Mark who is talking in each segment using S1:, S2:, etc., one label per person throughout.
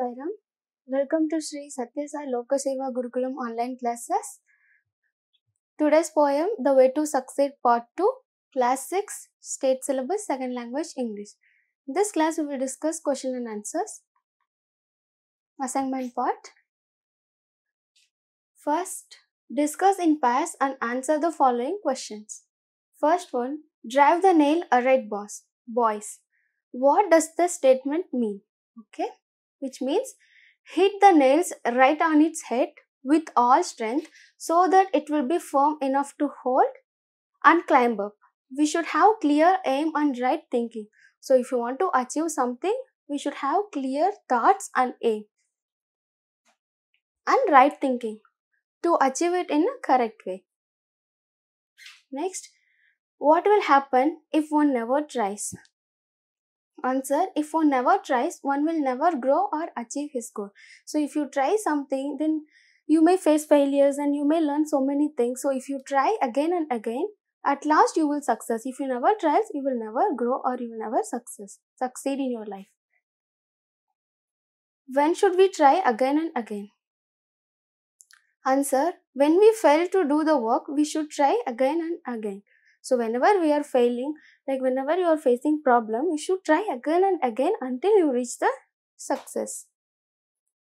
S1: Sairam. Welcome to Sri Satya Sai Lokaseva Gurukulam online classes. Today's poem, The Way to Succeed Part 2, Class 6, State Syllabus, Second Language English. In this class, we will discuss question and answers. Assignment part. First, discuss in pairs and answer the following questions. First one, drive the nail right, boys. What does the statement mean? Okay, which means hit the nails right on its head with all strength so that it will be firm enough to hold and climb up. We should have clear aim and right thinking. So if you want to achieve something, we should have clear thoughts and aim and right thinking to achieve it in a correct way. Next, what will happen if one never tries? Answer, if one never tries, one will never grow or achieve his goal. So if you try something, then you may face failures and you may learn so many things. So if you try again and again, at last you will success. If you never try, you will never grow or you will never succeed in your life. When should we try again and again? Answer, when we fail to do the work, we should try again and again. So whenever we are failing, like whenever you are facing problem, you should try again and again until you reach the success.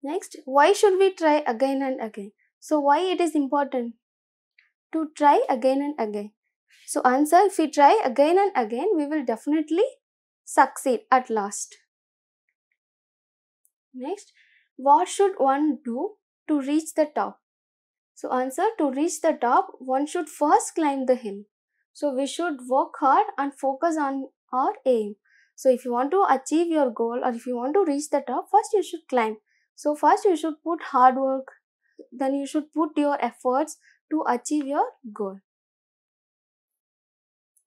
S1: Next, why should we try again and again? So why it is important to try again and again? So answer, if we try again and again, we will definitely succeed at last. Next, what should one do to reach the top? So answer, to reach the top, one should first climb the hill. So we should work hard and focus on our aim. So if you want to achieve your goal or if you want to reach the top, first you should climb. So first you should put hard work, then you should put your efforts to achieve your goal.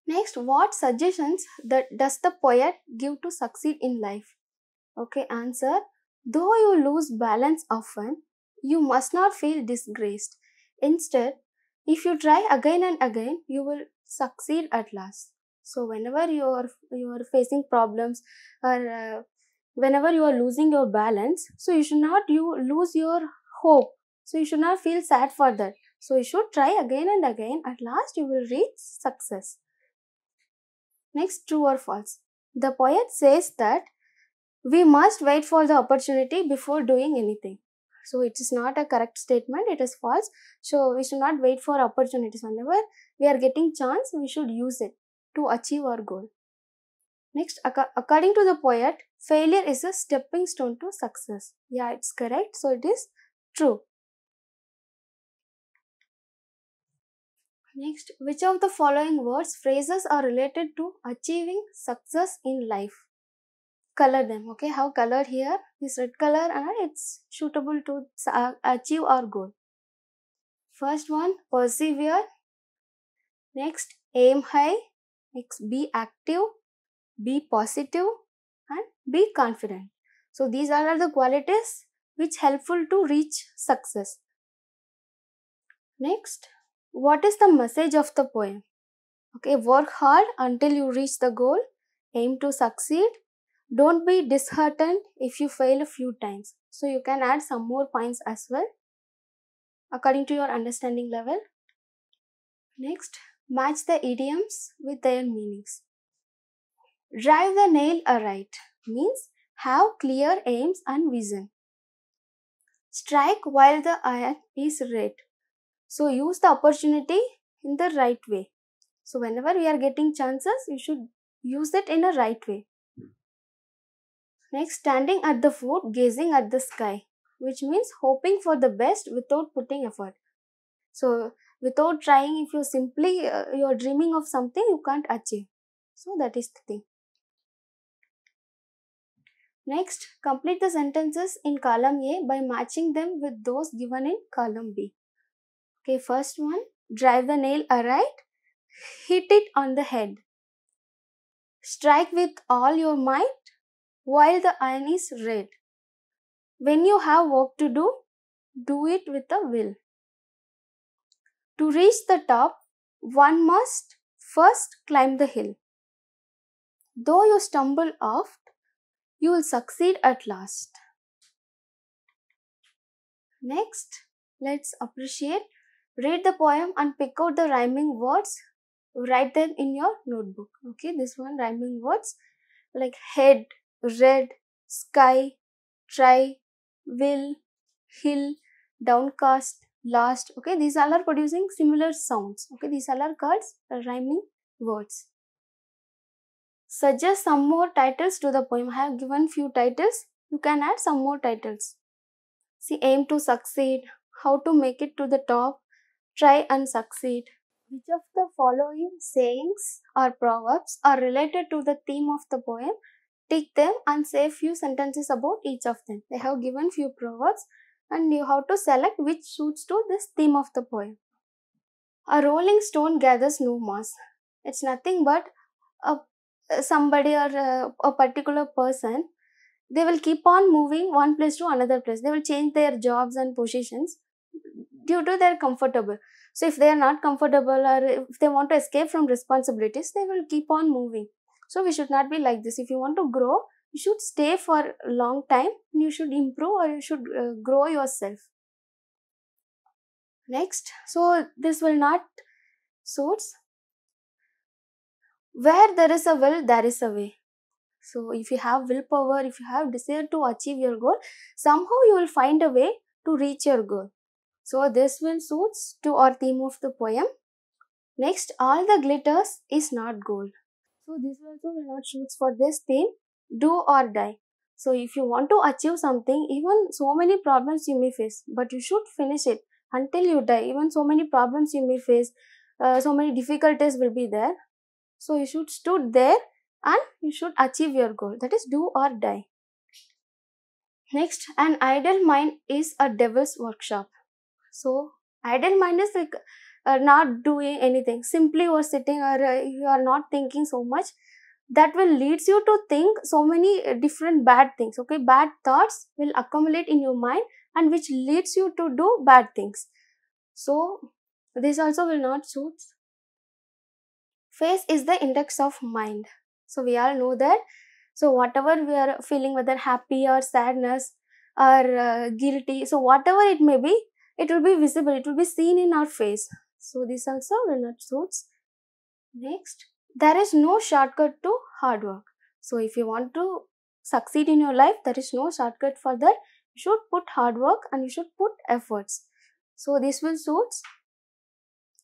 S1: Next, what suggestions does the poet give to succeed in life? Okay, answer, though you lose balance often, you must not feel disgraced. Instead, if you try again and again, you will succeed at last. So whenever you are facing problems or whenever you are losing your balance, so you should not lose your hope. So you should not feel sad for that. So you should try again and again. At last you will reach success. Next, true or false? The poet says that we must wait for the opportunity before doing anything. So it is not a correct statement, it is false. So we should not wait for opportunities. Whenever we are getting chance, we should use it to achieve our goal. Next, according to the poet, failure is a stepping stone to success. Yeah, it's correct. So it is true. Next, which of the following words, phrases are related to achieving success in life? Color them. Okay, how colored here? This red color and it's suitable to achieve our goal. First one, persevere. Next, aim high. Next, be active, be positive and be confident. So these are the qualities which helpful to reach success. Next, what is the message of the poem? Okay, work hard until you reach the goal. Aim to succeed. Don't be disheartened if you fail a few times. So you can add some more points as well according to your understanding level. Next, match the idioms with their meanings. Drive the nail aright means have clear aims and vision. Strike while the iron is red. So use the opportunity in the right way. So whenever we are getting chances, you should use it in a right way. Next, standing at the foot, gazing at the sky, which means hoping for the best without putting effort. So, without trying, if you simply you are dreaming of something, you can't achieve. So, that is the thing. Next, complete the sentences in column A by matching them with those given in column B. Okay, first one, drive the nail aright, hit it on the head. Strike with all your might while the iron is red. When you have work to do it with a will. To reach the top, one must first climb the hill. Though you stumble oft, you will succeed at last. Next, let's appreciate. Read the poem and pick out the rhyming words. Write them in your notebook. Okay, this one rhyming words like head, red, sky, try, will, hill, downcast, last. Okay, these all are producing similar sounds. Okay, these all are called rhyming words. Suggest some more titles to the poem. I have given few titles. You can add some more titles. See, aim to succeed, how to make it to the top, try and succeed. Which of the following sayings or proverbs are related to the theme of the poem? Tick them and say few sentences about each of them. They have given few proverbs and you have to select which suits to this theme of the poem. A rolling stone gathers no moss. It's nothing but a somebody or a particular person. They will keep on moving one place to another place. They will change their jobs and positions due to their comfortable. So if they are not comfortable or if they want to escape from responsibilities, they will keep on moving. So we should not be like this. If you want to grow, you should stay for a long time. You should improve or you should grow yourself. Next, so this will not suits. Where there is a will, there is a way. So if you have willpower, if you have desire to achieve your goal, somehow you will find a way to reach your goal. So this will suits to our theme of the poem. Next, all the glitters is not gold. So this also will not suits for this theme. Do or die. So if you want to achieve something, even so many problems you may face, but you should finish it until you die. Even so many problems you may face, so many difficulties will be there. So you should stood there and you should achieve your goal. That is do or die. Next, an idle mind is a devil's workshop. So idle mind is like not doing anything. Simply you are sitting or you are not thinking so much. That will leads you to think so many different bad things. Okay, bad thoughts will accumulate in your mind and which leads you to do bad things. So this also will not suit. Face is the index of mind. So we all know that. So whatever we are feeling, whether happy or sadness or guilty, so whatever it may be, it will be visible, it will be seen in our face. So this also will not suits. Next, there is no shortcut to hard work. So if you want to succeed in your life, there is no shortcut for that. You should put hard work and you should put efforts. So this will suits.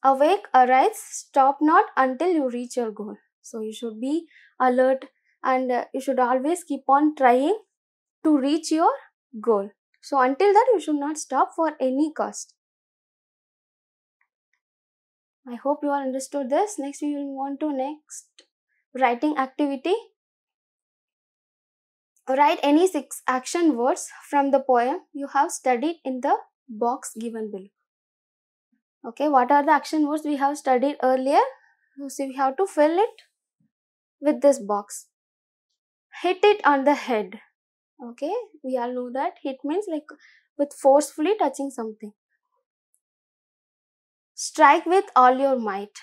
S1: Awake, arise, stop not until you reach your goal. So you should be alert and you should always keep on trying to reach your goal. So until that, you should not stop for any cost. I hope you all understood this. Next, we will move on to next writing activity. Write any 6 action words from the poem you have studied in the box given below. Okay, what are the action words we have studied earlier? So we have to fill it with this box. Hit it on the head. Okay, we all know that hit means like with forcefully touching something. Strike with all your might.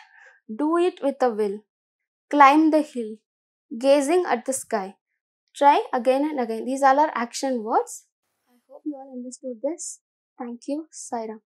S1: Do it with a will. Climb the hill. Gazing at the sky. Try again and again. These all are action words. I hope you all understood this. Thank you, Saira.